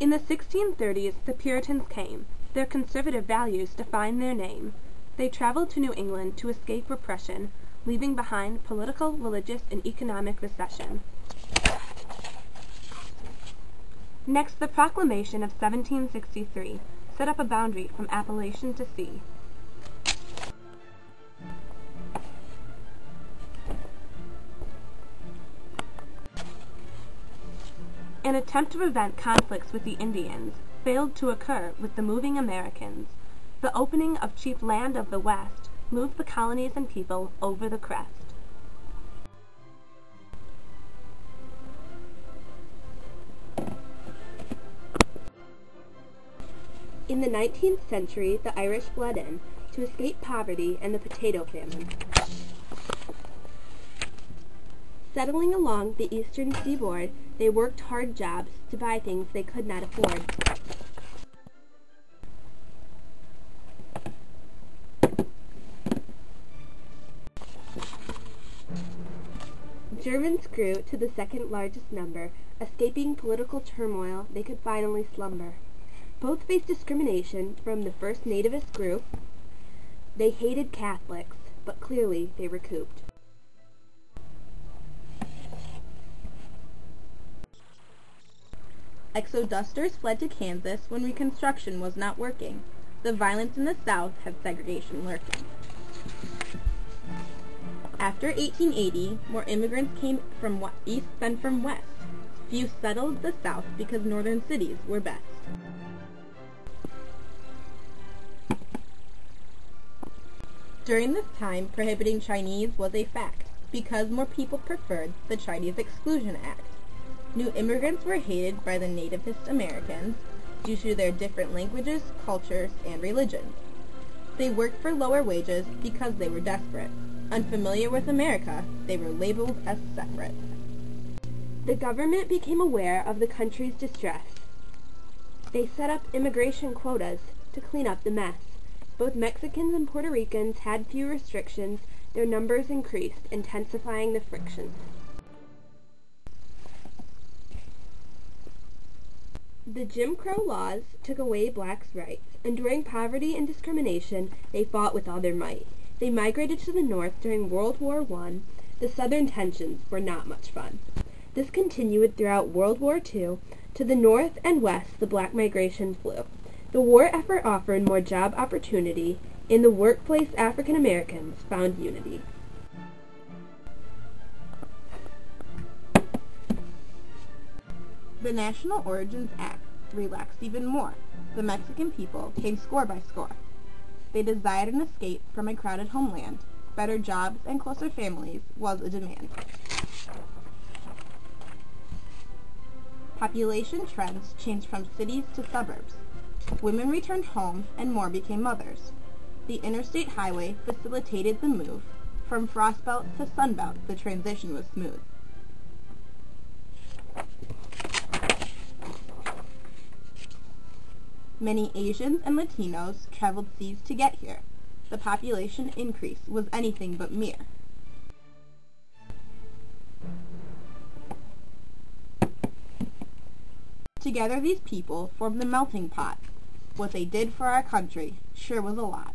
In the 1630s, the Puritans came. Their conservative values defined their name. They traveled to New England to escape repression, leaving behind political, religious, and economic recession. Next, the Proclamation of 1763 set up a boundary from Appalachian to sea. An attempt to prevent conflicts with the Indians failed to occur with the moving Americans. The opening of cheap land of the West moved the colonies and people over the crest. In the 19th century, the Irish fled in to escape poverty and the potato famine. Settling along the eastern seaboard, they worked hard jobs to buy things they could not afford. Germans grew to the second largest number. Escaping political turmoil, they could finally slumber. Both faced discrimination from the first nativist group. They hated Catholics, but clearly they recouped. Exodusters fled to Kansas when Reconstruction was not working. The violence in the South had segregation lurking. After 1880, more immigrants came from east than from west. Few settled the South because northern cities were best. During this time, prohibiting Chinese was a fact, because more people preferred the Chinese Exclusion Act. New immigrants were hated by the nativist Americans due to their different languages, cultures, and religions. They worked for lower wages because they were desperate. Unfamiliar with America, they were labeled as separate. The government became aware of the country's distress. They set up immigration quotas to clean up the mess. Both Mexicans and Puerto Ricans had few restrictions. Their numbers increased, intensifying the frictions. The Jim Crow laws took away blacks' rights, and during poverty and discrimination, they fought with all their might. They migrated to the north during World War I. The southern tensions were not much fun. This continued throughout World War II. To the north and west, the black migration flew. The war effort offered more job opportunity. In the workplace, African Americans found unity. The National Origins Act relaxed even more. The Mexican people came score by score. They desired an escape from a crowded homeland. Better jobs and closer families was a demand. Population trends changed from cities to suburbs. Women returned home and more became mothers. The interstate highway facilitated the move. From frostbelt to sunbelt, the transition was smooth. Many Asians and Latinos traveled seas to get here. The population increase was anything but mere. Together these people formed the melting pot. What they did for our country sure was a lot.